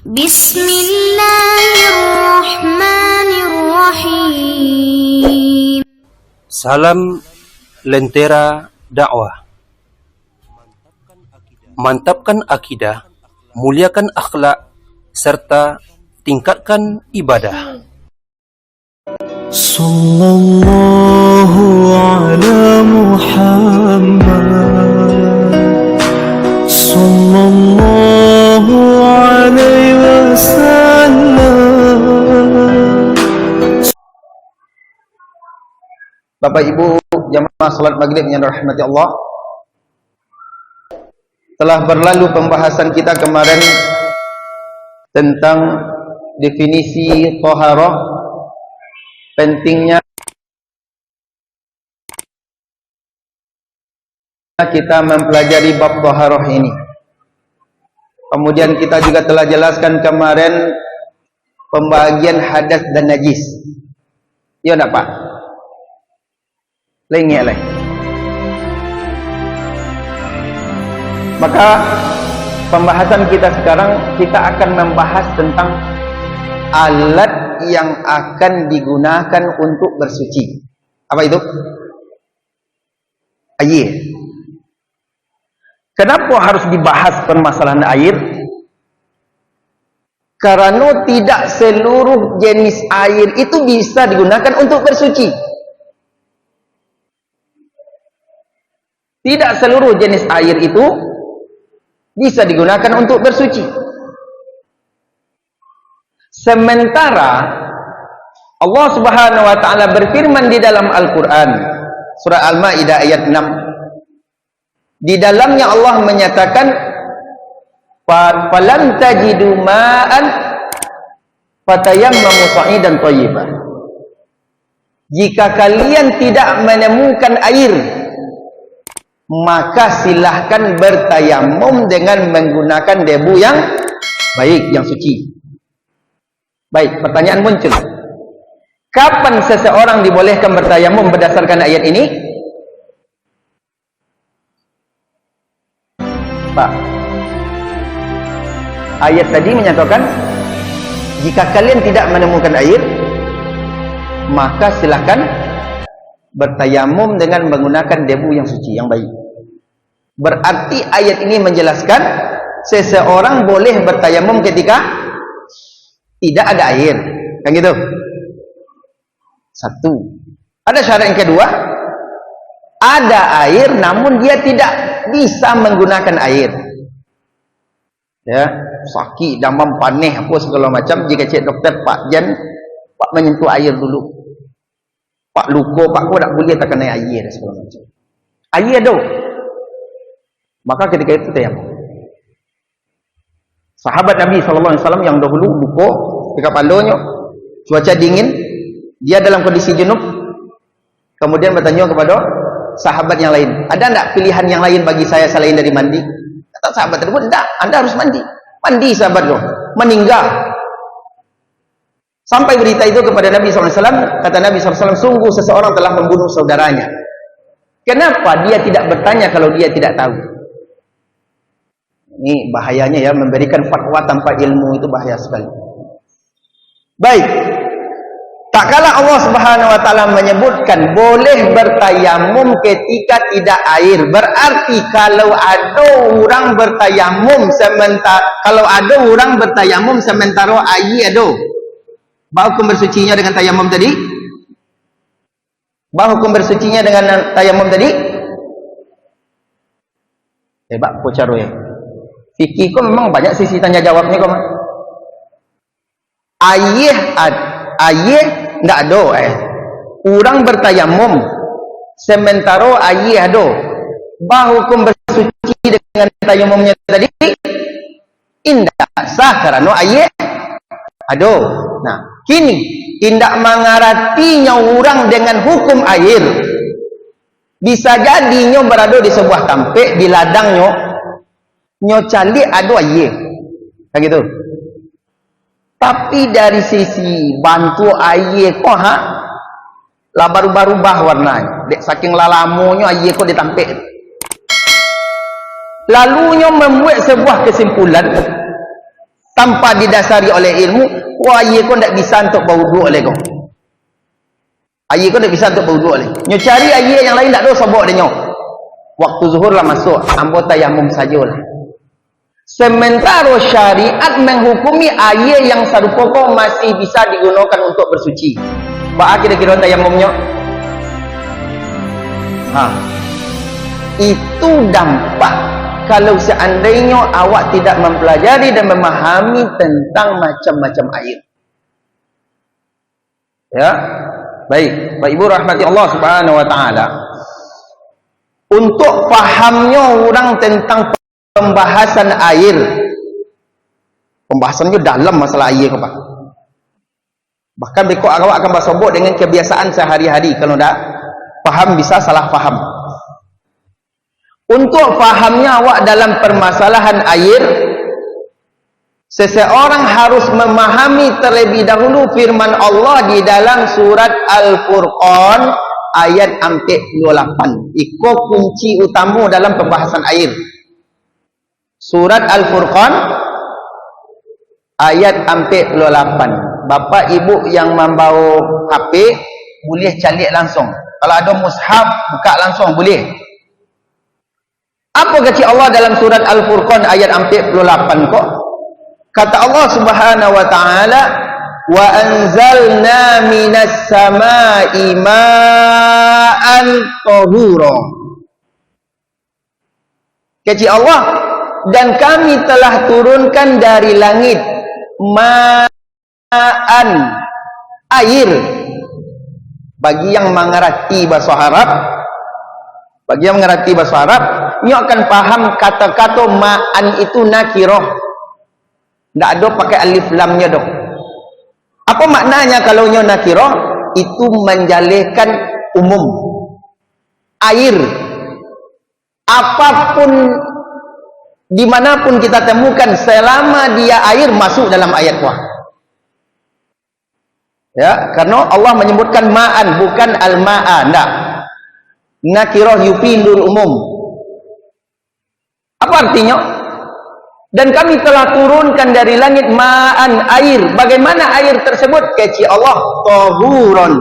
Bismillahirrahmanirrahim. Salam Lentera Dakwah. Mantapkan akidah, muliakan akhlak, serta tingkatkan ibadah. Sallallahu ala Muhammad, sallallahu alaihi wasallam. Bapak Ibu jamaah salat maghrib yang dirahmati Allah, telah berlalu pembahasan kita kemarin tentang definisi taharah, pentingnya kita mempelajari bab taharah ini. Kemudian kita juga telah jelaskan kemarin pembagian hadas dan najis. Ya enggak Pak? Lengek lah. Maka pembahasan kita sekarang, kita akan membahas tentang alat yang akan digunakan untuk bersuci. Apa itu? Air. Kenapa harus dibahas permasalahan air? Karena tidak seluruh jenis air itu bisa digunakan untuk bersuci. Tidak seluruh jenis air itu bisa digunakan untuk bersuci. Sementara Allah Subhanahu wa taala berfirman di dalam Al-Qur'an surah Al-Maidah ayat 6. Di dalamnya Allah menyatakan falam tajidu ma'an fatayammamu sa'idan thayyiban. Jika kalian tidak menemukan air, maka silahkan bertayamum dengan menggunakan debu yang baik, yang suci. Baik, pertanyaan muncul. Kapan seseorang dibolehkan bertayamum berdasarkan ayat ini? Pak, ayat tadi menyatakan jika kalian tidak menemukan air, maka silahkan bertayamum dengan menggunakan debu yang suci, yang baik. Berarti ayat ini menjelaskan seseorang boleh bertayamum ketika tidak ada air, kan gitu? Satu. Ada syarat yang kedua, ada air namun dia tidak bisa menggunakan air. Ya, sakit, demam, panih, apa segala macam. Jika cek doktor, Pak Jan, Pak menyentuh air dulu. Pak luka, Pak kau tak boleh tak kena air segala macam. Air ada. Maka ketika itu tayamum. Sahabat Nabi SAW yang dahulu luka di kepalanya, cuaca dingin, dia dalam kondisi junub, kemudian bertanya kepada sahabat yang lain, ada tak pilihan yang lain bagi saya selain dari mandi? Kata sahabat tersebut, tidak, Anda harus mandi. Mandi sahabat kau, meninggal. Sampai berita itu kepada Nabi SAW, kata Nabi SAW, sungguh seseorang telah membunuh saudaranya. Kenapa dia tidak bertanya kalau dia tidak tahu? Ini bahayanya ya, memberikan fatwa tanpa ilmu itu bahaya sekali. Baik, tak kala Allah Subhanahu wa taala menyebutkan boleh bertayamum ketika tidak air, berarti kalau ada orang bertayamum sementara air ada, bahawa hukum bersucinya dengan tayamum tadi? Bahawa hukum bersucinya dengan tayamum tadi? Hebat kau cara ya. Fikih kau memang banyak sisi tanya jawabnya kau. Air tidak ada. Orang bertayamum sementara air ada. Bahawa hukum bersuci dengan tayamumnya tadi? Tidak sah kerana air ada. Nah, kini tidak mengartinya orang dengan hukum air. Bisa jadinya berada di sebuah tampek, di ladangnya, nyocali ada air. Kan gitu. Tapi dari sisi bantu air kok lah berubah-ubah warnanya. Dek saking lalamunya air kok ditampek. Lalunya membuat sebuah kesimpulan tanpa didasari oleh ilmu, wah ia kau tak bisa untuk berwudu oleh kau. Air kau tak bisa untuk berwudu oleh. Nyo cari air yang lain tak ada sobok dia nyo. Waktu zuhur lah masuk, ambo tayamum sajalah. Sementara syariat menghukumi air yang serupa kau masih bisa digunakan untuk bersuci. Pak kira-kira tayamumnya? Itu dampak kalau seandainya awak tidak mempelajari dan memahami tentang macam-macam air. Ya, baik, Bapak Ibu rahmati Allah Subhanahu wa taala. Untuk pahamnya orang tentang pembahasan air. Pembahasannya dalam masalah air apa? Bahkan bekok awak akan bersobok dengan kebiasaan sehari-hari. Kalau tak paham bisa salah faham. Untuk fahamnya awak dalam permasalahan air, seseorang harus memahami terlebih dahulu firman Allah di dalam surat Al-Furqan ayat 48. Itu kunci utama dalam pembahasan air. Surat Al-Furqan ayat 48. Bapak ibu yang membawa HP boleh calik langsung. Kalau ada mushaf buka langsung boleh. Apa kata Allah dalam surat Al-Furqan ayat 48 kok? Kata Allah Subhanahu wa taala, "Wa anzalna minas samaa'i ma'an tahura." Kata Allah, dan kami telah turunkan dari langit ma'an, air. Bagi yang mengerti bahasa Arab, ini akan paham kata-kata ma'an itu nakirah. Tak ada pakai alif lamnya dong. Apa maknanya kalau nya nakirah? Itu menjalihkan umum. Air. Apapun dimanapun kita temukan, selama dia air masuk dalam ayat kuah. Ya, karena Allah menyebutkan ma'an bukan al-ma'a. Tak. Nakirah yufidul umum. Apa artinya? Dan kami telah turunkan dari langit ma'an, air. Bagaimana air tersebut? Keci Allah, tahuron.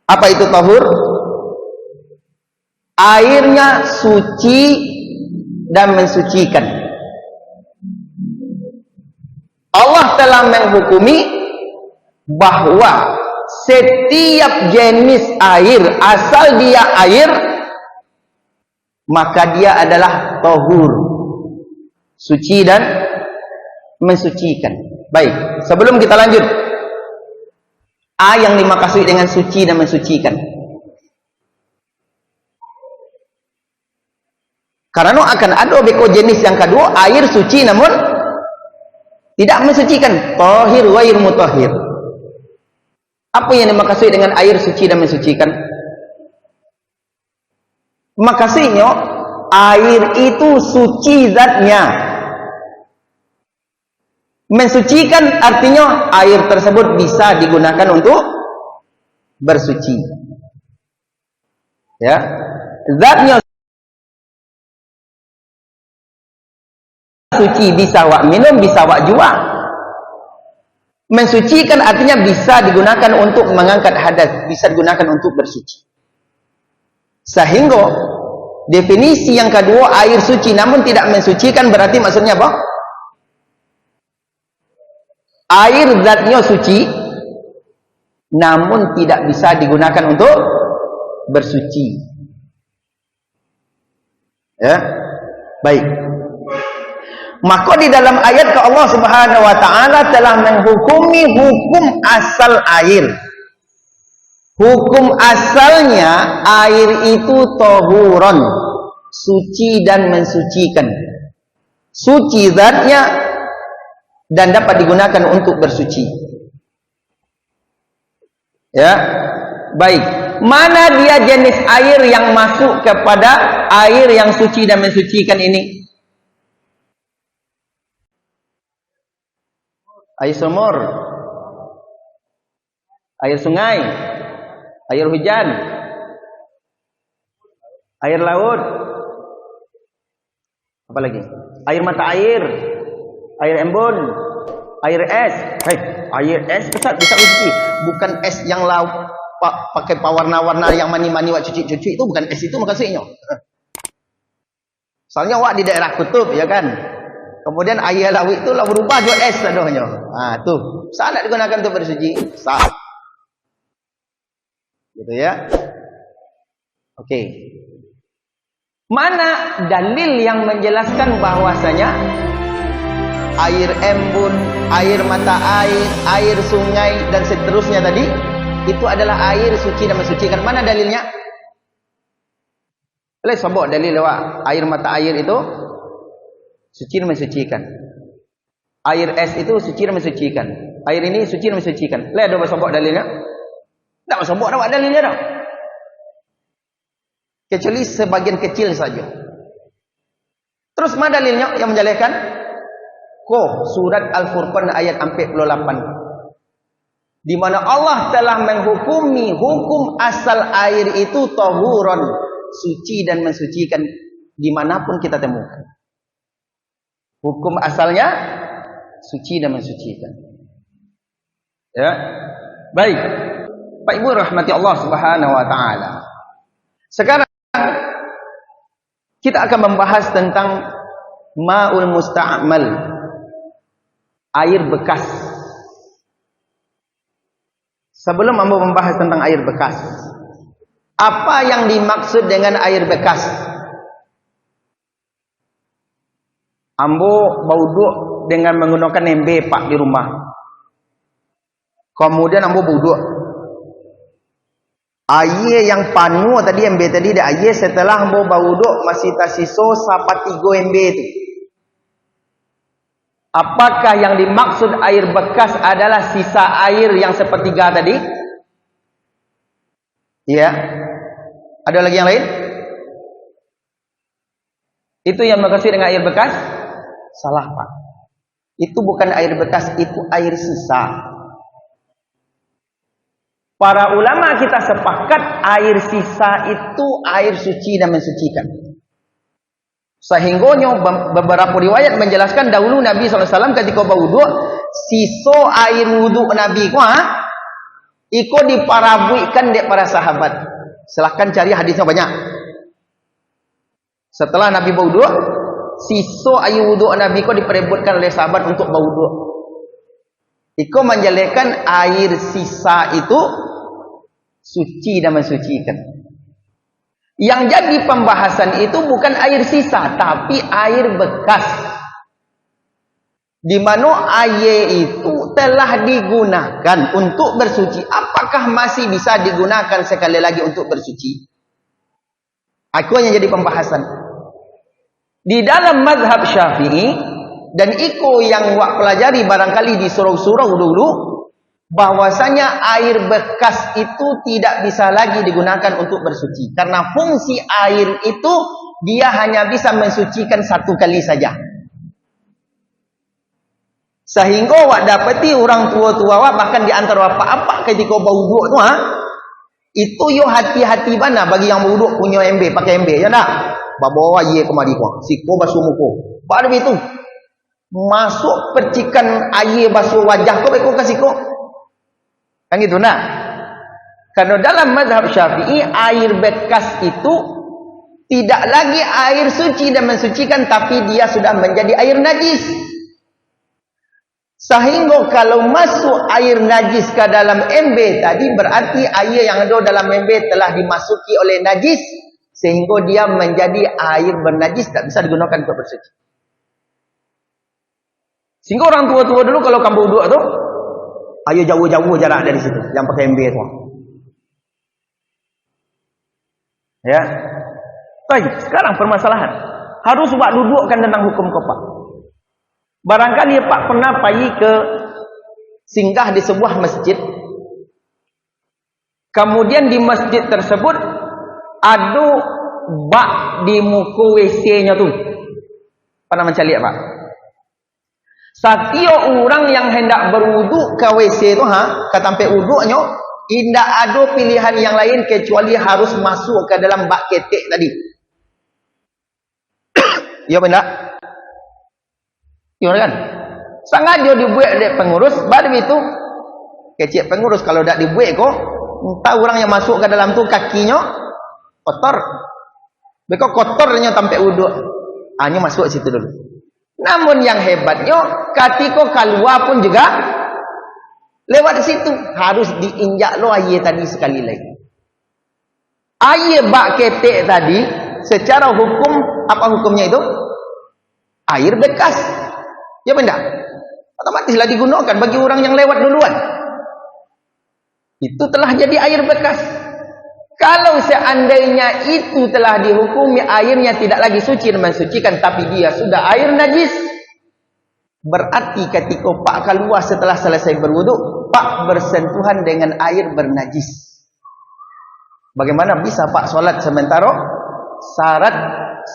Apa itu tahur? Airnya suci dan mensucikan. Allah telah menghukumi bahwa setiap jenis air, asal dia air, maka dia adalah tahur, suci dan mensucikan. Baik, sebelum kita lanjut, yang dimaksud dengan suci dan mensucikan. Karena akan ada beko jenis yang kedua, air suci namun tidak mensucikan, tahir ghair mutahhir. Apa yang dimaksud dengan air suci dan mensucikan? Maksudnya air itu suci zatnya. Mensucikan artinya air tersebut bisa digunakan untuk bersuci. Ya, zatnya suci, bisa wak minum, bisa wak jual. Mensucikan artinya bisa digunakan untuk mengangkat hadas, bisa digunakan untuk bersuci. Sehingga definisi yang kedua, air suci namun tidak mensucikan, berarti maksudnya apa? Air zatnya suci namun tidak bisa digunakan untuk bersuci. Ya, baik. Maka di dalam ayat ke Allah Subhanahu wa taala telah menghukumi hukum asal air. Hukum asalnya air itu tahuron, suci dan mensucikan. Suci zatnya dan dapat digunakan untuk bersuci. Ya, baik. Mana dia jenis air yang masuk kepada air yang suci dan mensucikan ini? Air sumur, air sungai, air hujan, air laut, apa lagi? Air mata air, Air embun, air es. Hei, air es bisa cuci. Bukan es yang lauk pakai warna-warna yang mani-mani wak cuci-cuci, itu bukan es, itu maksudnya. Soalnya wak di daerah kutub ya kan. Kemudian air laut itu lah berubah jadi es adanya. Tuh, sah nak digunakan untuk bersuci? Sah. Gitu ya. Oke. Mana dalil yang menjelaskan bahwasanya air embun, air mata air, air sungai dan seterusnya tadi itu adalah air suci dan mensucikan? Mana dalilnya? Boleh sebut dalil lewat air mata air itu suci dan mensucikan. Air es itu suci dan mensucikan. Air ini suci dan mensucikan. Boleh ada sebut dalilnya? Tak sebut ada dalilnya dah. Kecuali sebagian kecil saja. Terus mana dalilnya yang menjelaskan? Surat Al-Furqan ayat 48. Di mana Allah telah menghukumi hukum asal air itu tahuron, suci dan mensucikan dimanapun kita temukan. Hukum asalnya suci dan mensucikan. Ya, baik. Pak Ibu rahmati Allah Subhanahu Wa Taala. Sekarang kita akan membahas tentang ma'ul musta'mal, air bekas. Sebelum ambo membahas tentang air bekas, apa yang dimaksud dengan air bekas? Ambo bauduk dengan menggunakan embe pak di rumah. Kemudian ambo bauduk. Air yang panu tadi embe tadi dah air setelah ambo bauduk masih tersisa sampai 3 embe itu. Apakah yang dimaksud air bekas adalah sisa air yang sepertiga tadi? Ya. Ada lagi yang lain? Itu yang maksud dengan air bekas? Salah, Pak. Itu bukan air bekas, itu air sisa. Para ulama kita sepakat air sisa itu air suci dan mensucikan. Sehingga beberapa riwayat menjelaskan dahulu Nabi SAW ketika berwuduk, sisa air wuduk Nabi iko diparabuikan dek para sahabat. Silahkan cari hadisnya banyak. Setelah Nabi berwuduk, sisa air wuduk Nabi iko diperebutkan oleh sahabat untuk berwuduk. Iko menjelaskan air sisa itu suci dan mensucikan. Yang jadi pembahasan itu bukan air sisa, tapi air bekas. Di mana air itu telah digunakan untuk bersuci. Apakah masih bisa digunakan sekali lagi untuk bersuci? Aku yang jadi pembahasan. Di dalam mazhab Syafi'i, dan iko yang wak pelajari barangkali di surau-surau dulu, bahwasanya air bekas itu tidak bisa lagi digunakan untuk bersuci. Karena fungsi air itu dia hanya bisa mensucikan satu kali saja. Sehingga wak dapati orang tua-tua wak bahkan di antara apa-apa ketika berwuduk tu itu yo hati-hati mana bagi yang berwuduk punya embe, pakai embe ya tak? Bawa ye kemari ko, siko basuh muka. Baru itu masuk percikan air basuh wajah ko beko kasih ko. Kan gitu nak? Karena dalam mazhab Syafi'i air bekas itu tidak lagi air suci dan mensucikan, tapi dia sudah menjadi air najis. Sehingga kalau masuk air najis ke dalam embe tadi berarti air yang ada dalam embe telah dimasuki oleh najis, sehingga dia menjadi air bernajis, tak bisa digunakan untuk bersuci. Sehingga orang tua-tua dulu kalau kamu wuduk tu, ayo jauh-jauh jarak dari situ yang pakai embe tu. Ya. Baik, sekarang permasalahan. Harus buat dudukkan tentang hukum kopak. Barangkali Pak pernah pergi ke singgah di sebuah masjid. Kemudian di masjid tersebut ada bak di muka WC-nya tu. Pernah mencari Pak? Setiap orang yang hendak berwuduk ke WC tu ke tempat wuduknya, tidak ada pilihan yang lain kecuali harus masuk ke dalam bak ketek tadi. Ya benar? Ya kan? Sengaja dibuat oleh pengurus, baru itu kecil pengurus kalau tak dibuat kok, entah orang yang masuk ke dalam tu kakinya kotor. Beko kotornya sampai uduk. Hanya masuk situ dulu. Namun yang hebatnya, ketika keluar pun juga lewat situ harus diinjak lo air tadi sekali lagi. Air bak ketek tadi secara hukum apa hukumnya itu? Air bekas. Ya benda. Otomatislah digunakan bagi orang yang lewat duluan. Itu telah jadi air bekas. Kalau seandainya itu telah dihukumi airnya tidak lagi suci dan mensucikan, tapi dia sudah air najis, berarti ketika Pak keluar setelah selesai berwuduk, Pak bersentuhan dengan air bernajis. Bagaimana bisa Pak solat sementara syarat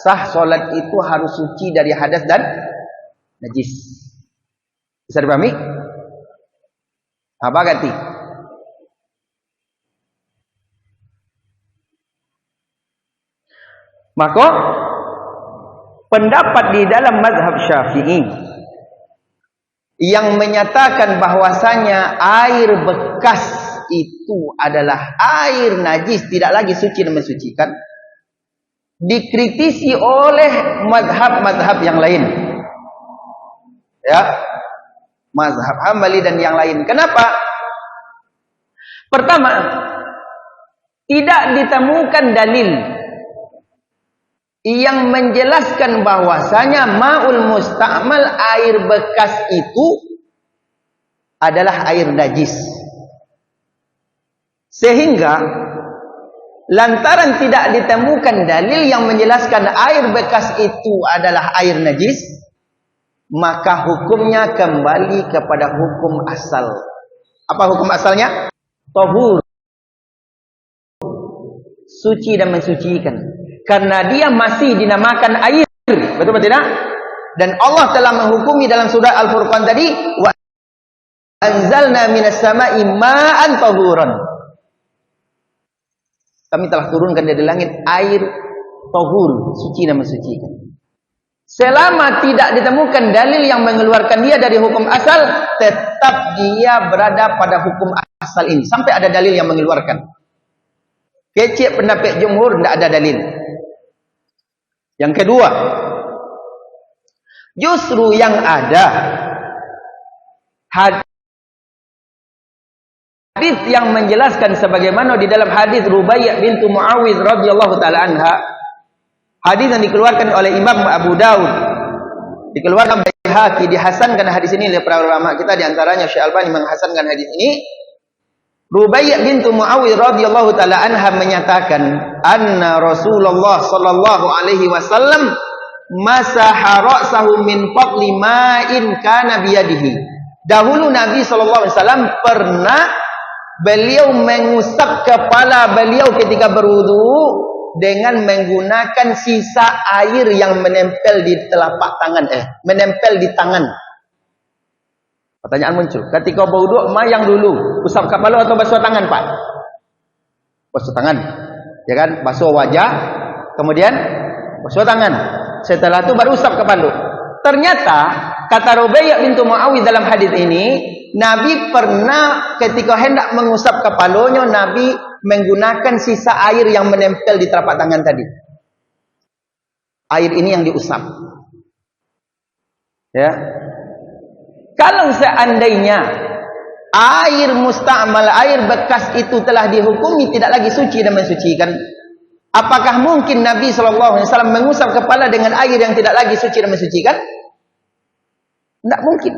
sah solat itu harus suci dari hadas dan najis? Bisa dipahami? Apa ganti? Maka pendapat di dalam mazhab Syafi'i yang menyatakan bahwasanya air bekas itu adalah air najis, tidak lagi suci dan mensucikan, dikritisi oleh mazhab-mazhab yang lain. Ya, mazhab Hambali dan yang lain. Kenapa? Pertama, tidak ditemukan dalil yang menjelaskan bahwasanya ma'ul musta'mal, air bekas itu adalah air najis. Sehingga lantaran tidak ditemukan dalil yang menjelaskan air bekas itu adalah air najis, maka hukumnya kembali kepada hukum asal. Apa hukum asalnya? Tahur, suci dan mensucikan. Karena dia masih dinamakan air. Betul betul tidak? Dan Allah telah menghukumi dalam surah Al-Furqan tadi, wa anzalna minas sama'i ma'an tahuran. Kami telah turunkan dari langit air tahur, suci dan mensucikan. Selama tidak ditemukan dalil yang mengeluarkan dia dari hukum asal, tetap dia berada pada hukum asal ini sampai ada dalil yang mengeluarkan. Kecil pendapat jumhur tidak ada dalil. Yang kedua, justru yang ada hadis yang menjelaskan sebagaimana di dalam hadis Rubaiyah bintu Muawiz radhiyallahu taala anha, hadis yang dikeluarkan oleh Imam Abu Daud, dikeluarkan oleh Baihaqi, dihasankan hadis ini oleh para ulama kita, di antaranya Syekh Albani menghasankan hadis ini. Rubaiyah bintu Muawiz radhiyallahu taala anha menyatakan, anna Rasulullah sallallahu alaihi wasallam masaha ra'sahu min fadli ma'in kana biyadihi. Dahulu Nabi sallallahu alaihi wasallam pernah beliau mengusap kepala beliau ketika berwudu dengan menggunakan sisa air yang menempel di telapak tangan, menempel di tangan. Pertanyaan muncul, ketika berwudu yang dulu usap kepala atau basuh tangan, Pak? Basuh tangan, ya kan? Basuh wajah, kemudian basuh tangan. Setelah itu baru usap kepala. Ternyata kata Rubaiyah bintu Muawiz dalam hadis ini, Nabi pernah ketika hendak mengusap kepalanya, Nabi menggunakan sisa air yang menempel di telapak tangan tadi. Air ini yang diusap. Ya. Kalau seandainya air musta'mal, air bekas itu telah dihukumi tidak lagi suci dan mensucikan, apakah mungkin Nabi SAW mengusap kepala dengan air yang tidak lagi suci dan mensucikan? Tidak mungkin.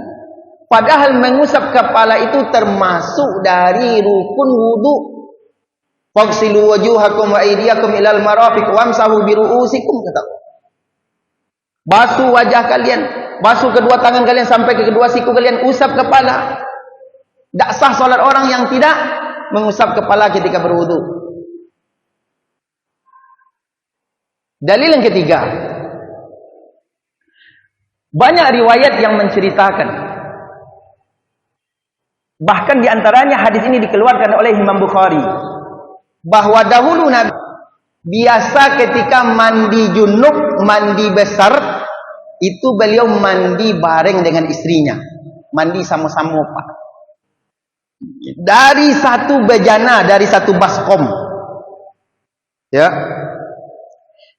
Padahal mengusap kepala itu termasuk dari rukun wudu. Faghsilu wujuhakum wa aydiyakum ilal marafiq wamsahu bi ru'usikum, kata Allah. Basuh wajah kalian, basuh kedua tangan kalian sampai ke kedua siku kalian, usap kepala. Tak sah solat orang yang tidak mengusap kepala ketika berwudu. Dalil yang ketiga, banyak riwayat yang menceritakan, bahkan diantaranya hadis ini dikeluarkan oleh Imam Bukhari, bahwa dahulu Nabi biasa ketika mandi junub, mandi besar, itu beliau mandi bareng dengan istrinya. Mandi sama-sama, Pak. Dari satu bejana, dari satu baskom. Ya.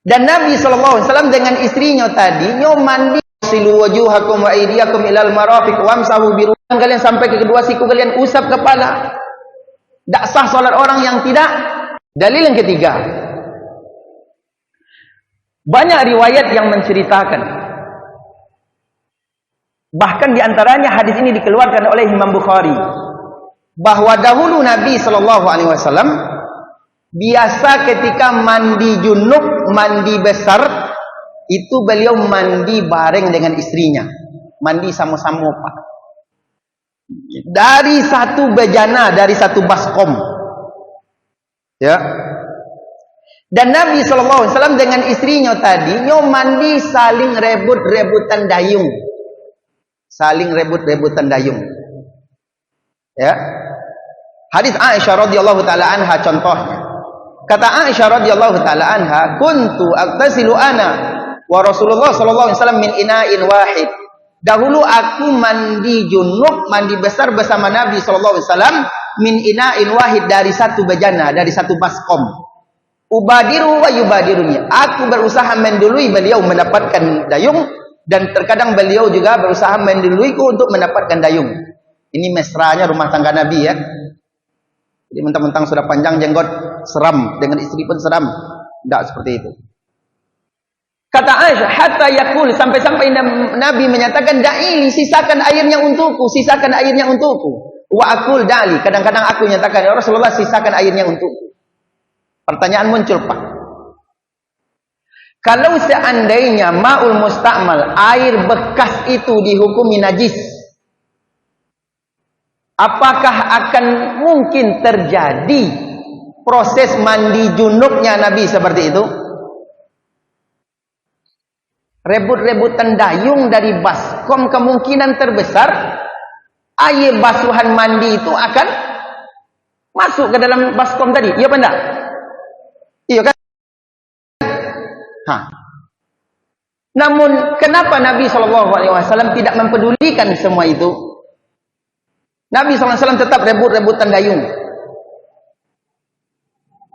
Dan Nabi SAW dengan istrinya tadi, nyo mandi, silu wujuhakum wa aydiyakum ilal marafiq wamsahu bi ru'usikum, kalian sampai ke kedua siku kalian, usap kepala. Tak sah solat orang yang tidak. Dalil yang ketiga. Banyak riwayat yang menceritakan, bahkan diantaranya hadis ini dikeluarkan oleh Imam Bukhari, bahwa dahulu Nabi SAW biasa ketika mandi junub, mandi besar, itu beliau mandi bareng dengan istrinya, mandi sama-sama, Pak. Dari satu bejana, dari satu baskom. Ya. Dan Nabi SAW dengan istrinya tadi, nyo mandi saling rebut-rebutan dayung. Saling rebut-rebutan dayung. Ya. Hadis Aisyah radhiyallahu taala anha contohnya. Kata Aisyah radhiyallahu taala anha, "Kuntu aghtasilu ana wa Rasulullah sallallahu alaihi wasallam min ina'in wahid." Dahulu aku mandi junub, mandi besar bersama Nabi sallallahu alaihi wasallam min ina'in wahid, dari satu bejana, dari satu baskom. Ubadiru wa yubadiruni. Aku berusaha mendului beliau mendapatkan dayung, dan terkadang beliau juga berusaha menduluiku untuk mendapatkan dayung. Ini mesranya rumah tangga Nabi, ya. Jadi mentang-mentang sudah panjang jenggot seram, dengan istri pun seram. Tidak seperti itu. Kata Aisyah, hatta yakul, sampai-sampai Nabi menyatakan, da'ili, sisakan airnya untukku, sisakan airnya untukku. Wa akul da'li, kadang-kadang aku menyatakan, ya Rasulullah, sisakan airnya untukku. Pertanyaan muncul, Pak. Kalau seandainya ma'ul musta'mal, air bekas itu dihukumi najis, apakah akan mungkin terjadi proses mandi junubnya Nabi seperti itu? Rebut-rebutan dayung dari baskom, kemungkinan terbesar air basuhan mandi itu akan masuk ke dalam baskom tadi. Iya apa enggak? Iya kan? Namun kenapa Nabi SAW tidak mempedulikan semua itu? Nabi SAW tetap rebut-rebutan dayung.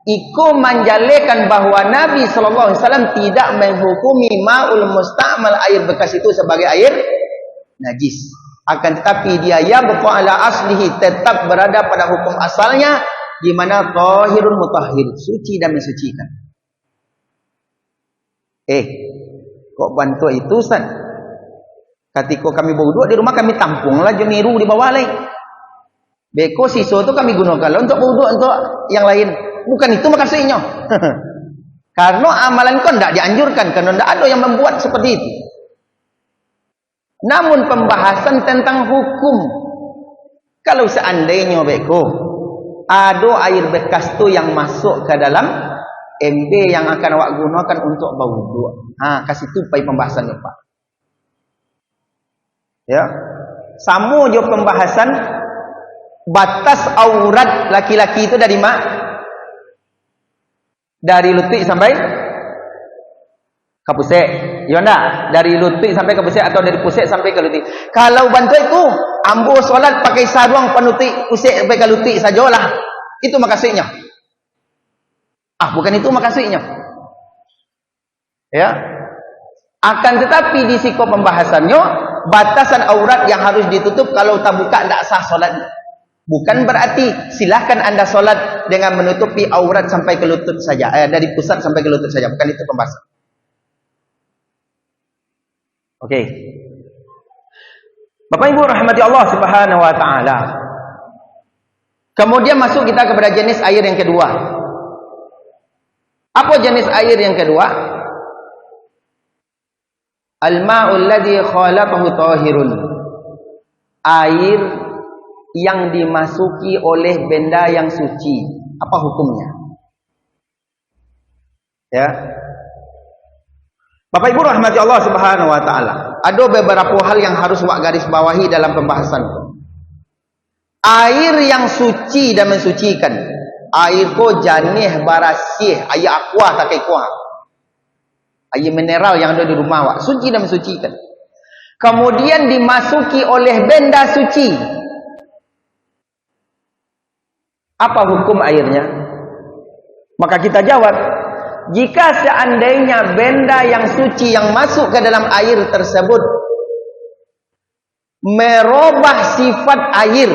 Iko menjalekan bahwa Nabi SAW tidak menghukumi ma'ul musta'mal, air bekas itu, sebagai air najis. Akan tetapi dia yabqa ala aslihi, tetap berada pada hukum asalnya, di mana tahirun mutahhir, suci dan mensucikan. Kok bantu itu, Ustaz? Ketika kami berwudu di rumah, kami tampunglah jemiru di bawah lain. Beko siso itu kami gunakan untuk berwudu untuk yang lain. Bukan itu maksudnya. Karena amalan kau tidak dianjurkan, karena tidak ada yang membuat seperti itu. Namun pembahasan tentang hukum, kalau seandainya beko ada air bekas tu yang masuk ke dalam MB yang akan awak gunakan untuk berwudu, kasih tupai pembahasannya, Pak. Ya, sama je pembahasan batas aurat laki-laki itu dari mak, dari lutut sampai ke pusat, ya enggak? Dari lutut sampai ke pusat, atau dari pusat sampai ke lutut. Kalau bantu itu ambo solat pakai sarung penutup pusat sampai ke lutut sajalah, itu maksudnya. Bukan itu maksudnya. Ya. Akan tetapi di siko pembahasannya, batasan aurat yang harus ditutup, kalau tak buka tidak sah solat. Bukan berarti silahkan anda solat dengan menutupi aurat sampai ke lutut saja, dari pusat sampai ke lutut saja. Bukan itu pembahasan. Oke. Bapak Ibu rahmati Allah Subhanahu wa taala. Kemudian masuk kita kepada jenis air yang kedua. Apa jenis air yang kedua? Al-ma'ul ladzi khalaqahu tahirun. Air yang dimasuki oleh benda yang suci. Apa hukumnya? Ya. Bapak Ibu rahmati Allah Subhanahu wa taala. Ada beberapa hal yang harus wak garis bawahi dalam pembahasan. Air yang suci dan mensucikan. Air ko janih barasih, air aqua tak kuah. Air mineral yang ada di rumah wak, suci dan mensucikan. kemudian dimasuki oleh benda suci, apa hukum airnya? Maka kita jawab, jika seandainya benda yang suci yang masuk ke dalam air tersebut merubah sifat air,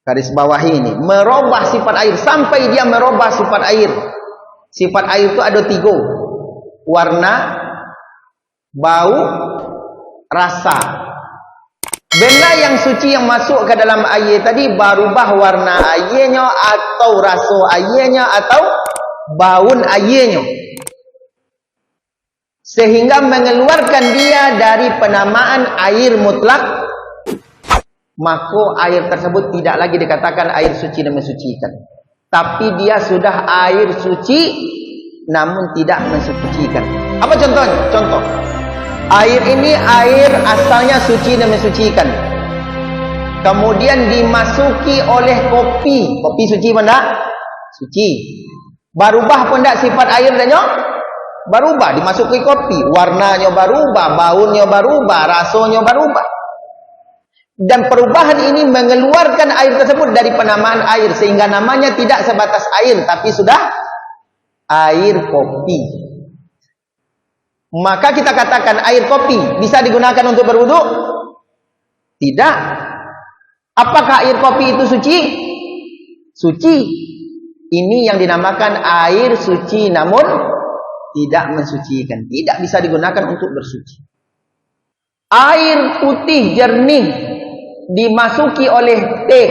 garis bawahi ini, merubah sifat air sampai dia merubah sifat air. Sifat air itu ada 3, warna, bau, rasa. Benda yang suci yang masuk ke dalam air tadi berubah warna airnya atau rasa airnya atau bau airnya, sehingga mengeluarkan dia dari penamaan air mutlak, maka air tersebut tidak lagi dikatakan air suci dan mensucikan, tapi dia sudah air suci namun tidak mensucikan. Apa contohnya? Contoh, air ini air asalnya suci dan mensucikan, kemudian dimasuki oleh kopi. Kopi suci mana? Suci. Berubah pun tak sifat airnya? Berubah. Dimasuki kopi, warnanya berubah, baunya berubah, rasanya berubah. Dan perubahan ini mengeluarkan air tersebut dari penamaan air, sehingga namanya tidak sebatas air, tapi sudah air kopi. Maka kita katakan air kopi bisa digunakan untuk berwudu? Tidak. Apakah air kopi itu suci? Suci. Ini yang dinamakan air suci namun tidak mensucikan. Tidak bisa digunakan untuk bersuci. Air putih jernih dimasuki oleh teh,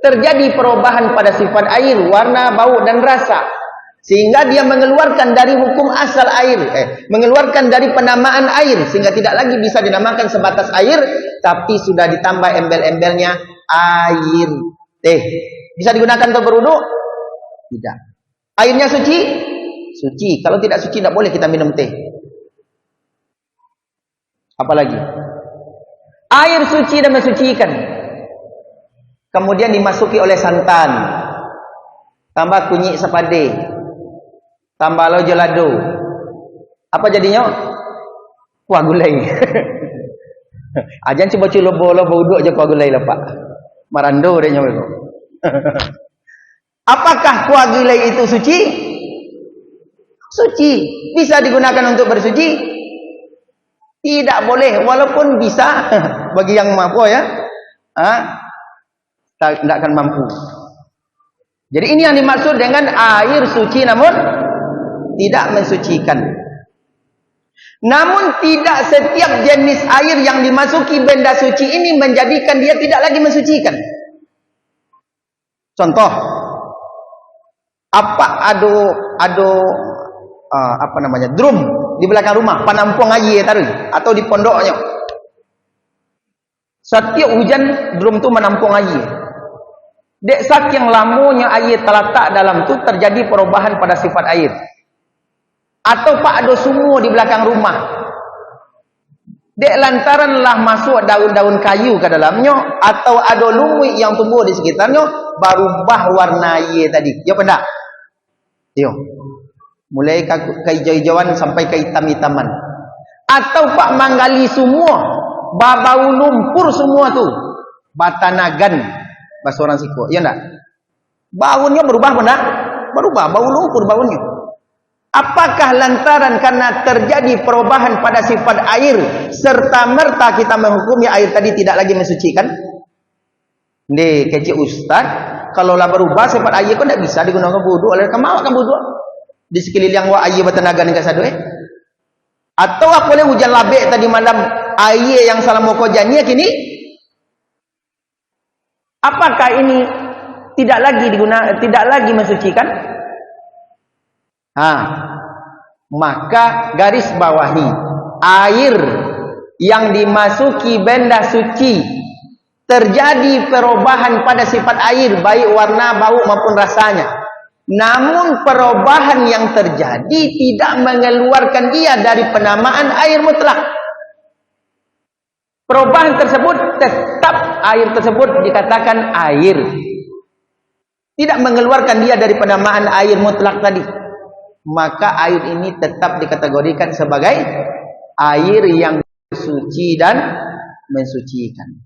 terjadi perubahan pada sifat air, warna, bau dan rasa, sehingga dia mengeluarkan dari hukum asal air, mengeluarkan dari penamaan air, sehingga tidak lagi bisa dinamakan sebatas air, tapi sudah ditambah embel-embelnya air teh. Bisa digunakan untuk berwudu? Tidak. Airnya suci? Suci. Kalau tidak suci tidak boleh kita minum teh. Apalagi air suci dan mensucikan, kemudian dimasuki oleh santan, tambah kunyit sepade, tambah lojo lado. Apa jadinya? Kuah gulai. Ajan coba lobo uduk aja kuah gulai lah Pak. Marando deh nyawa itu. Apakah kuah gulai itu suci? Suci. Bisa digunakan untuk bersuci? Tidak boleh, walaupun bisa bagi yang mampu ya. Tidak akan mampu. Jadi ini yang dimaksud dengan air suci namun tidak mensucikan. Namun tidak setiap jenis air yang dimasuki benda suci ini menjadikan dia tidak lagi mensucikan. Contoh, apa namanya, drum di belakang rumah, penampung air taruh, atau di pondoknya. Setiap hujan drum tu menampung air. Dek saking lamanya air terletak dalam tu terjadi perubahan pada sifat air. Atau pak ada sumur di belakang rumah. Dek lantaranlah masuk daun-daun kayu ke dalamnya, atau ada lumut yang tumbuh di sekitarnya, berubah warna air tadi. Ya pendak? Yo. Mulai ke hijau-hijauan sampai ke hitam-hitaman. Atau pak manggali semua, bau lumpur semua tu, batanagan bahasa orang Siko, iya enggak? Baunya berubah enggak? Berubah, bau lumpur baunya. Apakah lantaran karena terjadi perubahan pada sifat air serta merta kita menghukumi air tadi tidak lagi mensucikan? Nih kecil Ustaz, kalau lah berubah sifat air kok tidak bisa digunakan wudu, oleh kemauan kan wudu? Di sekeliling wa air bertenaga ni kasado Atau aku boleh hujan labik tadi malam air yang salam moko jania kini? Apakah ini tidak lagi mensucikan? Maka garis bawahi, air yang dimasuki benda suci terjadi perubahan pada sifat air, baik warna, bau maupun rasanya. Namun perubahan yang terjadi tidak mengeluarkan dia dari penamaan air mutlak. Perubahan tersebut tetap air tersebut dikatakan air. Tidak mengeluarkan dia dari penamaan air mutlak tadi. maka air ini tetap dikategorikan sebagai air yang suci dan mensucikan.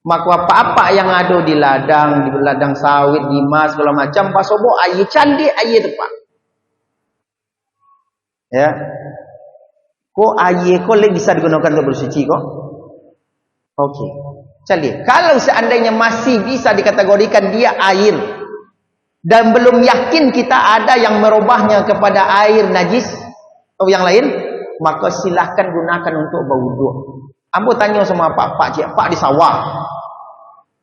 Maka apa-apa yang ada di ladang sawit, di mas, segala macam, pasobo air cantik, air tepat. Ya. Kok air kok bisa digunakan untuk bersuci kok? Okey. Jadi, kalau seandainya masih bisa dikategorikan dia air dan belum yakin kita ada yang merubahnya kepada air najis atau yang lain, maka silahkan gunakan untuk berwuduk. Ambo tanya sama pak cik, pak di sawah.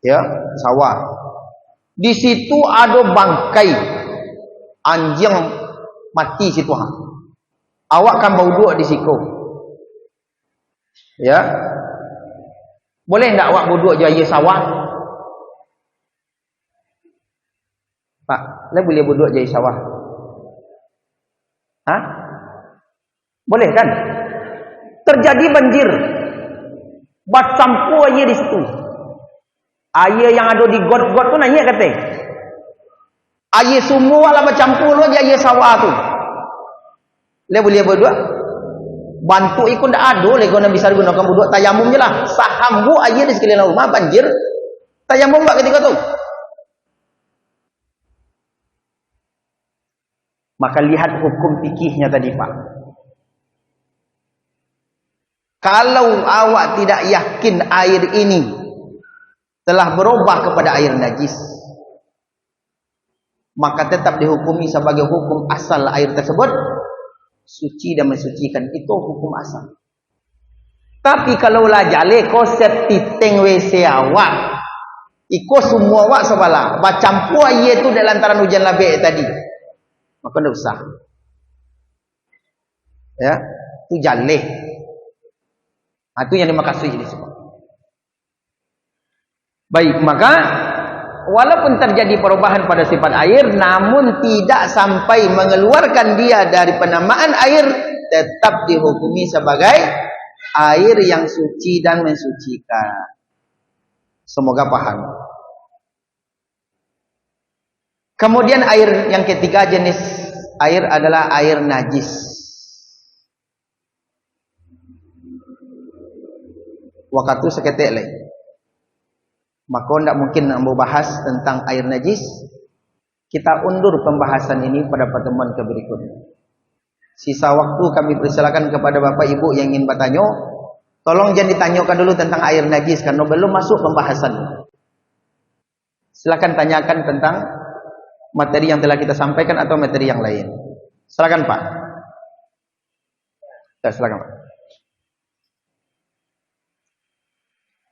Ya, sawah. Di situ ada bangkai anjing mati situ. Awak kan berwuduk di situ. Ya. Boleh enggak awak berwuduk je air sawah? Pak, boleh berwuduk je air sawah? Hah? Boleh kan? Terjadi banjir. Buat campur air di situ. Air yang ada di got-got tu naik kata. Air semua lah bercampur lagi air sawah tu. Boleh berdua. Bantu ikut tak ada lagi guna bisa digunakan berdua. Tayamum je lah. Sahambu air di sekeliling rumah banjir. Tayamum buat ketika tu. Maka lihat hukum fikihnya tadi Pak. Kalau awak tidak yakin air ini telah berubah kepada air najis, maka tetap dihukumi sebagai hukum asal air tersebut suci dan mensucikan. Itu hukum asal. Tapi kalau lah jale ko setiteng WC awak, iko semua awak sebalah, bacampur air tu dalam lantaran hujan labik tadi, maka tidak usah. Ya, tu jale. Itu yang dimaksud disebut. Baik, maka walaupun terjadi perubahan pada sifat air, namun tidak sampai mengeluarkan dia dari penamaan air, tetap dihukumi sebagai air yang suci dan mensucikan. Semoga paham. Kemudian air yang ketiga jenis air adalah air najis. Waktu seketik lagi. Maka tidak mungkin nak membahas tentang air najis. Kita undur pembahasan ini pada pertemuan berikutnya. Sisa waktu kami persilakan kepada Bapak Ibu yang ingin bertanya. Tolong jangan ditanyakan dulu tentang air najis karena belum masuk pembahasan. Silakan tanyakan tentang materi yang telah kita sampaikan atau materi yang lain. Silakan Pak. Ya, silakan Pak.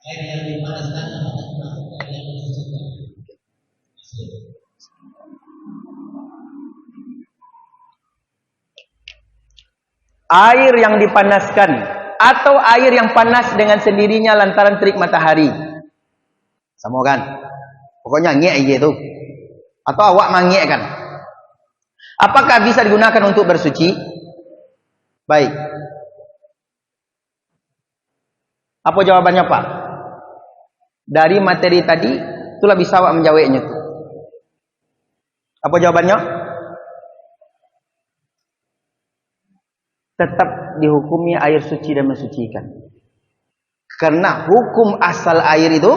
Air yang dipanaskan air yang dipanaskan atau air yang panas dengan sendirinya lantaran terik matahari. Sama kan? Pokoknya ngek aja itu. Atau awak mangek kan? Apakah bisa digunakan untuk bersuci? Baik. Apa jawabannya Pak? Dari materi tadi, itulah bisa awak menjawabnya. Apa jawabannya? Tetap dihukumi air suci dan mensucikan. Karena hukum asal air itu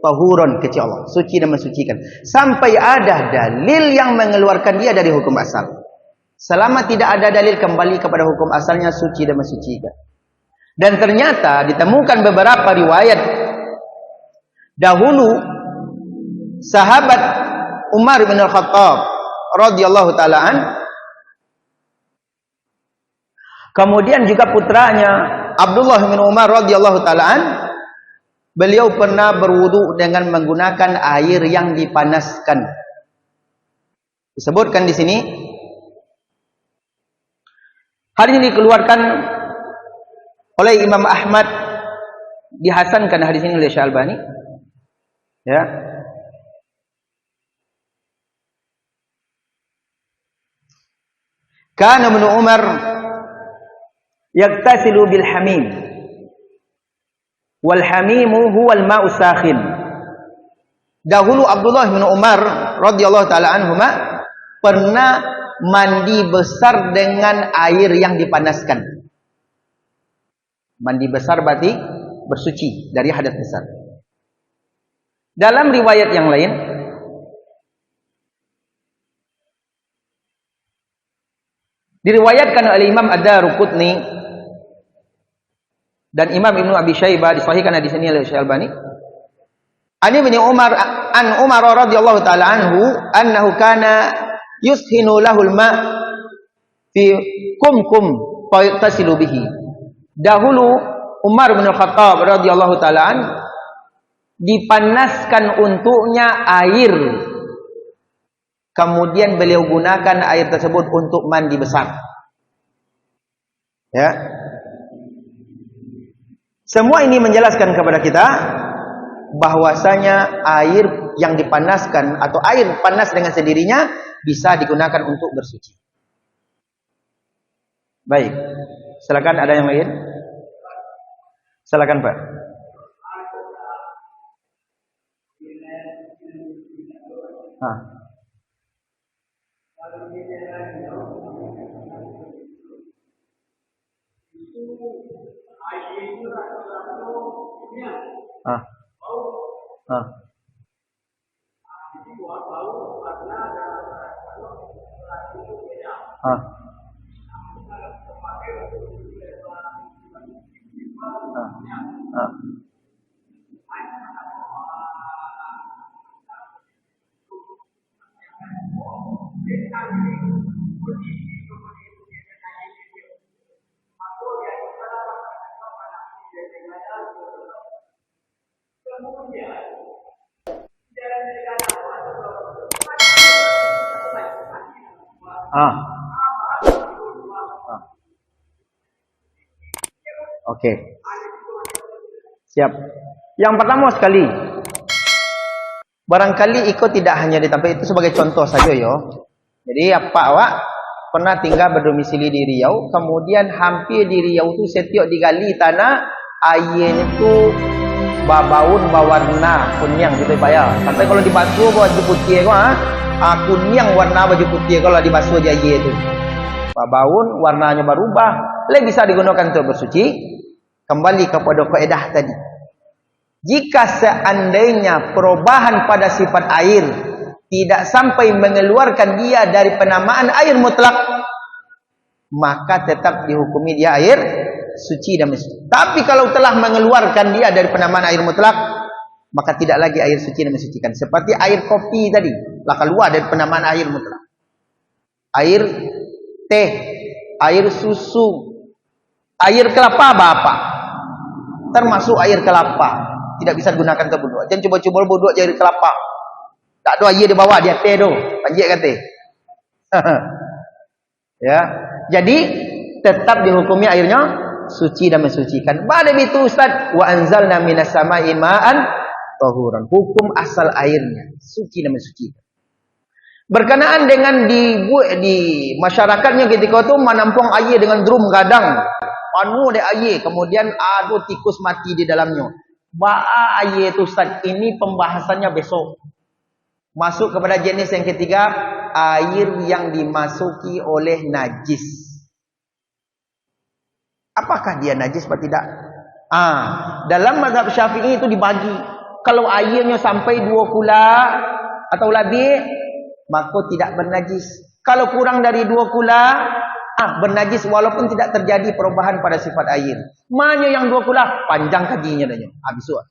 tahurun kecil Allah, suci dan mensucikan. Sampai ada dalil yang mengeluarkan dia dari hukum asal. Selama tidak ada dalil, kembali kepada hukum asalnya suci dan mensucikan. Dan ternyata ditemukan beberapa riwayat dahulu sahabat Umar bin Al-Khattab radhiyallahu taala an, kemudian juga putranya Abdullah bin Umar radhiyallahu taala an, beliau pernah berwudu dengan menggunakan air yang dipanaskan. Disebutkan di sini, hal ini dikeluarkan oleh Imam Ahmad, dihasankan hadis ini oleh Syekh Albani. Ya. Kana Ibnu Umar yaktasilu bil hamim. Wal hamimu huwa al ma'u sakhin. Dahulu Abdullah bin Umar radhiyallahu taala anhuma pernah mandi besar dengan air yang dipanaskan. Mandi besar berarti bersuci dari hadas besar. Dalam riwayat yang lain, diriwayatkan oleh Imam Ad-Daruqutni dan Imam Ibnu Abi Syaibah, disahihkan di sini oleh Syekh Albani. Ani bin Umar an Umar radhiyallahu taala anhu annahu kana yushinu lahul ma fi kumkum tasilu bihi. Dahulu Umar bin Khattab radhiyallahu taala an dipanaskan untuknya air, kemudian beliau gunakan air tersebut untuk mandi besar. Ya. Semua ini menjelaskan kepada kita bahwasanya air yang dipanaskan atau air panas dengan sendirinya bisa digunakan untuk bersuci. Baik. Silakan, ada yang lain? Silakan, Pak. Oke. Siap. Yang pertama sekali, barangkali ikut tidak hanya di tempat itu sebagai contoh saja yo. Jadi apa awak pernah tinggal berdomisili di Riau, kemudian hampir di Riau itu setiap digali tanah air itu babaun bawarna kuning gitu Pak ya. Sampai kalau dibasuh baju putih kuning warna baju putih kalau dibasuh aja air itu. Babaun warnanya berubah, lebih bisa digunakan untuk bersuci. Kembali kepada kaedah tadi. Jika seandainya perubahan pada sifat air tidak sampai mengeluarkan dia dari penamaan air mutlak, maka tetap dihukumi dia air suci dan mensuci. Tapi kalau telah mengeluarkan dia dari penamaan air mutlak, maka tidak lagi air suci dan mensucikan. Seperti air kopi tadi, lah keluar dari penamaan air mutlak. Air teh, air susu, air kelapa bapak, termasuk air kelapa tidak bisa digunakan untuk berdoa. Jangan coba-coba berdoa air kelapa. Tak ada air di bawah dia teh tu, panjik kata. Ya, jadi tetap dihukumi airnya suci dan mensucikan. Pada itu Ustaz, wa anzalna minas sama'i ma'an tahuran. Hukum asal airnya suci dan mensucikan. Berkenaan dengan di masyarakatnya ketika itu menampung air dengan drum gadang, penuh de air, kemudian ada tikus mati di dalamnya. Ba'a air itu Ustaz, ini pembahasannya besok. Masuk kepada jenis yang ketiga, air yang dimasuki oleh najis. Apakah dia najis atau tidak? Dalam mazhab Syafi'i itu dibagi. Kalau airnya sampai 2 kula atau lebih, maka tidak bernajis. Kalau kurang dari 2 kula, bernajis walaupun tidak terjadi perubahan pada sifat air. Mana yang 2 kula? Panjang kajinya danya. Habis suat.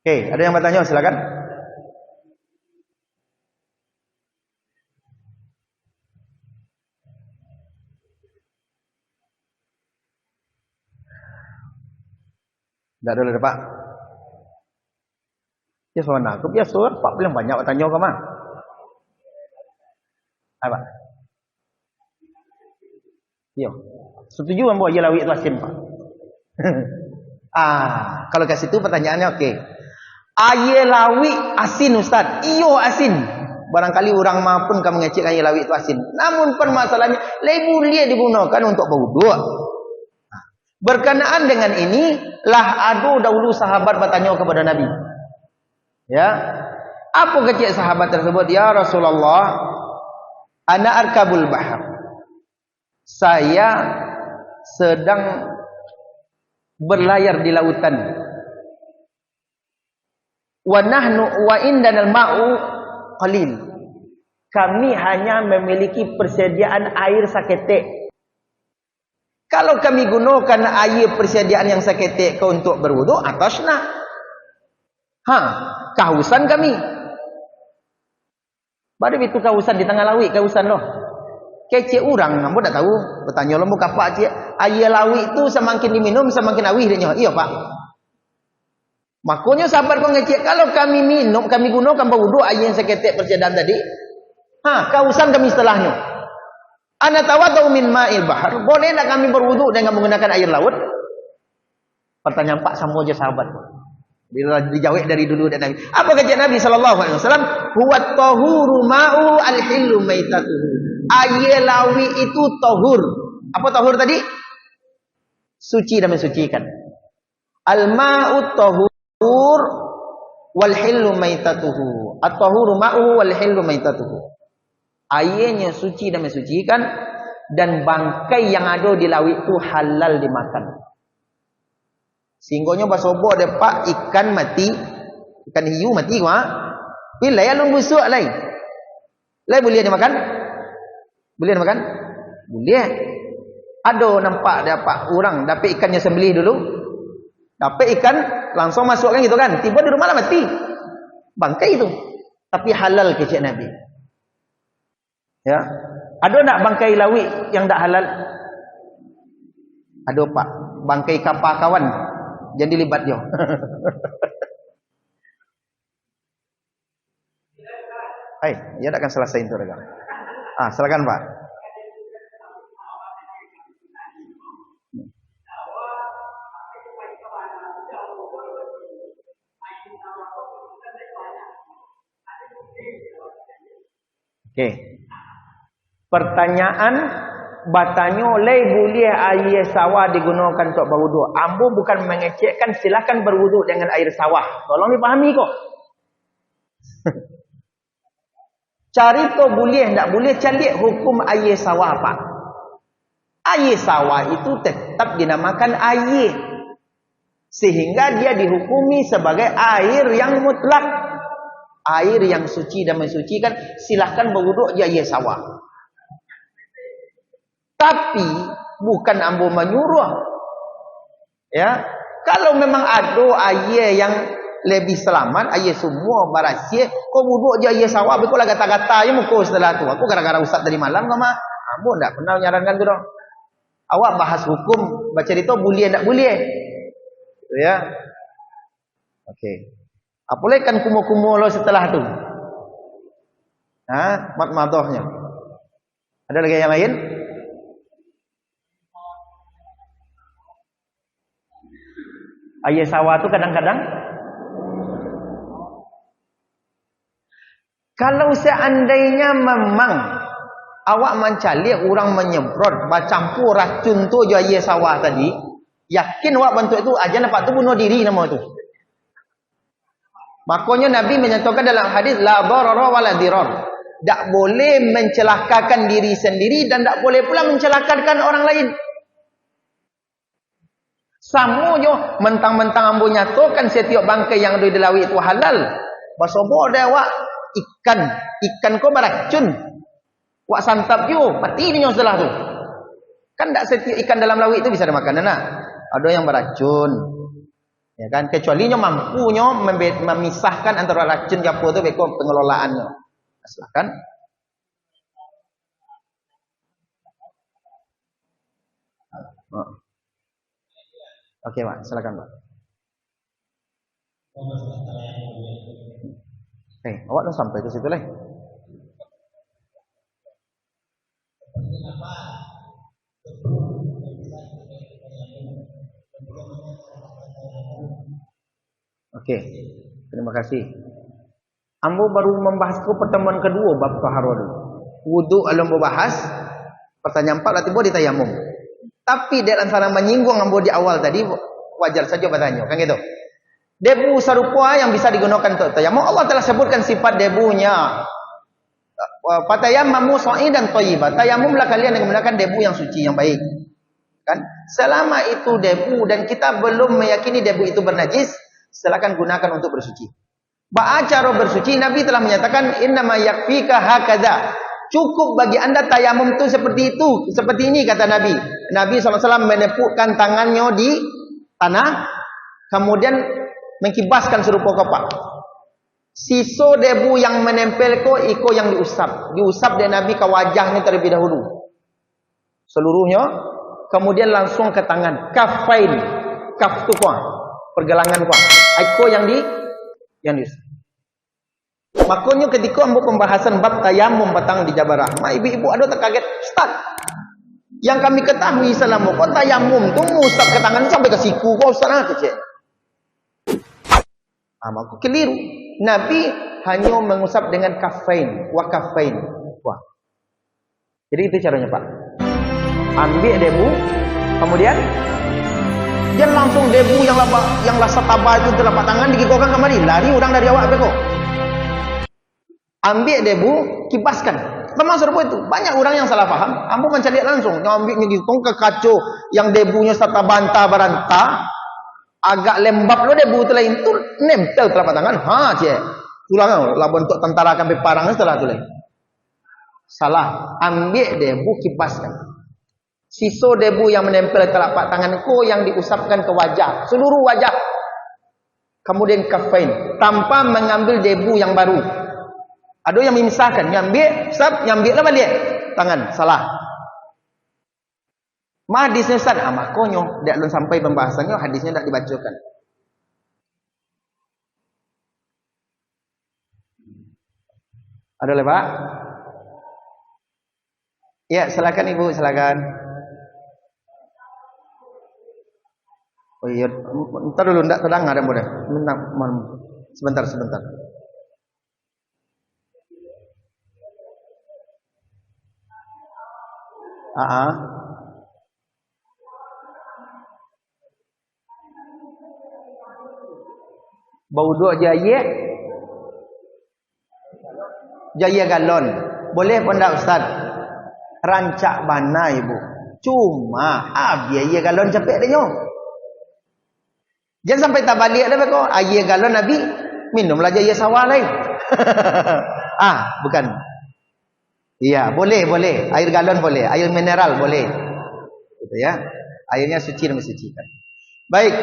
Oke, ada yang bertanya? Silakan. Tidak ada Pak. Ya soalnya aku biasa Pak belum banyak bertanya ke mah. Apa? Yo. Setuju ambo aja lawi itu asin Pak. Kalau ke situ pertanyaannya oke. Air lawi asin Ustaz. Iyo asin. Barangkali orang maupun kamu ngecek air lawi itu asin. Namun permasalahannya lebih dia digunakan untuk berwudu. Berkenaan dengan ini lah ada dahulu sahabat bertanya kepada Nabi. Ya. Apa kecil sahabat tersebut? Ya Rasulullah, ana arkabul bahar. Saya sedang berlayar di lautan. Wa nahnu wa indanal ma'u qalil. Kami hanya memiliki persediaan air saketek. Kalau kami gunakan air persediaan yang saketek untuk berwudu, atasna. Kehausan kami. Baru itu kehausan di tengah laut, kehausan loh. Kecik orang, kamu tak tahu. Bertanya lo, muka pak cik, air laut itu semakin diminum, semakin awih dia. Iya pak. Makanya sahabat kau ngecek, kalau kami minum, kami gunakan berwudu air yang seketek persediaan tadi, kehausan kami setelahnya. Ana tawadhu min ma'il bahar. Boleh tak kami berwudu dengan menggunakan air laut? Pertanyaan pak sama aja sahabat. Dijawab dari dulu dan Nabi. Apa kata Nabi SAW? Huwa tahuru ma'u al-hillu maitatuhu. Air lawi itu tahur. Apa tahur tadi? Suci dan mensucikan. Al-ma'u tahur wal-hillu maitatuhu. At-tahuru ma'u wal-hillu maitatuhu. Airnya suci dan mensucikan, dan bangkai yang ada di lawi itu halal dimakan. Singgonya basobo ada pak ikan mati, ikan hiu mati kuah. Bila ya lung busuk lai. Lai boleh dimakan? Boleh dimakan? Boleh. Ada nampak dapat orang dapat ikannya sembelih dulu. Dapat ikan langsung masukkan gitu kan. Tiba di rumah lah mati. Bangkai itu. Tapi halal kecik Nabi. Ya. Ada nak bangkai lawi yang tak halal? Ada pak. Bangkai kapal kawan. Jadi libat dia. Hai, dia akan selesai itu rekan. Silakan Pak. Oke. Pertanyaan batanya lei boleh air sawah digunakan untuk berwudu. Ambo bukan mengecekkan, silakan berwudu dengan air sawah. Tolong dipahami kok. Cari tu boleh tak boleh cari hukum air sawah apa? Air sawah itu tetap dinamakan air. Sehingga dia dihukumi sebagai air yang mutlak. Air yang suci dan mensucikan, silakan berwudu di air sawah. Tapi bukan ambo menyuruh. Ya, kalau memang ada air yang lebih selamat, air semua barasia, kau wuduk je air sawah, betul lah kata-kata yang muka setelah tu. Aku gara-gara ustaz tadi malam kau mah, ambo tak pernah menyarankan tu dong. Awak bahas hukum, baca itu boleh tak boleh. Ya. Okey. Apalagi kan kumuh-kumuh lo setelah tu. Mat-madahnya. Ada lagi yang lain? Air sawah tu kadang-kadang kalau seandainya memang awak mencari orang menyemprot bercampur racun tu je air sawah tadi, yakin awak bentuk itu aja nampak tu bunuh diri nama tu. Makanya Nabi menyatakan dalam hadis la darara wala dirar. Tak boleh mencelakakan diri sendiri dan tak boleh pula mencelakakan orang lain. Samunya mentang-mentang ambo nyatakan setiap bangkai yang ada di laut itu halal. Basobo ada awak ikan kau beracun. Wak santap yo, mati dia setelah tu. Kan tak setiap ikan dalam laut itu bisa dimakan nak. Ada yang beracun. Ya kan, kecuali nya mampunya memisahkan antara racun dan apa tu beko pengelolaannya. Silakan. Oke, Pak, silakan, Pak. Awak dah sampai ke situ lah. Oke, terima kasih. Ambo baru membahas ke pertemuan kedua bab taharah dulu. Wudu alam bahas. Pertanyaan 4 lah tiba di tayamum. Tapi di antara menyinggung ambo di awal tadi wajar saja bertanya, kan gitu. Debu serupa yang bisa digunakan untuk tayamum. Allah telah sebutkan sifat debunya. Fatayammamu sa'idan thayyiban. Tayamumlah kalian dengan menggunakan debu yang suci, yang baik. Kan? Selama itu debu dan kita belum meyakini debu itu bernajis, silakan gunakan untuk bersuci. Cara bersuci, Nabi telah menyatakan innama yakfika hakadha. Cukup bagi anda tayamum itu seperti itu, seperti ini kata Nabi. Nabi SAW menepukkan tangannya di tanah, kemudian mengkibaskan serupa kapak. Sisa debu yang menempel iko yang diusap dari Nabi ke wajahnya terlebih dahulu, seluruhnya, kemudian langsung ke tangan. Kafain, kaf tu kuah, pergelangan kuah. Iko yang diusap. Makanya ketika ambil pembahasan bab tayamum batang di Jabarah, ibu-ibu ada terkaget, Ustaz, yang kami ketahui selama kau tayamum tu mengusap ke tangan sampai ke siku kau Ustaz tu cik. Maka keliru. Nabi hanya mengusap dengan kafain, wa kafain. Wah. Jadi itu caranya Pak. Ambil debu, kemudian dia langsung debu yang rasa tabah itu telapak tangan digigaukan kembali. Lari orang dari awak beko. Ambil debu, kibaskan. Memang serupa itu. Banyak orang yang salah faham. Ambo mencari langsung. Yang ambilnya gitu ke kaco yang debunya serta bantah baranta. Agak lembab lo debu tu lain tu nempel telapak tangan. Cik. Tulang lah bentuk tentara sampai parang setelah tu lain. Salah. Ambil debu, kibaskan. Sisa debu yang menempel telapak tanganku yang diusapkan ke wajah, seluruh wajah. Kemudian kafain, tanpa mengambil debu yang baru. Ada yang memisahkan, ngambil, nyambil lah balik tangan, salah. Hadisnya Ustaz, makanya dak belum sampai pembahasannya, hadisnya tak dibacakan. Ada lagi Pak? Ya, silakan Ibu, silakan. Oh iya, ntar dulu, ndak terdengar ada boleh. Sebentar. Bauduk jaya galon. Boleh pun tak Ustaz? Rancak bana Ibu. Cuma biaya galon capek dia. Jangan sampai tak balik dah beko. Air galon Nabi minumlah jaya sawah lain. Bukan. Iya, boleh. Air galon boleh, air mineral boleh. Gitu ya. Airnya suci dan mensucikan. Baik,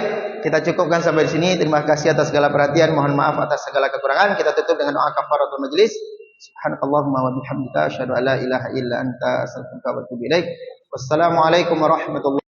kita cukupkan sampai di sini. Terima kasih atas segala perhatian. Mohon maaf atas segala kekurangan. Kita tutup dengan doa kafaratul majlis. Subhanakallahumma wa bihamdika asyhadu an la ilaha illa anta astaghfiruka wa atubu ilaik. Wassalamualaikum warahmatullahi wabarakatuh.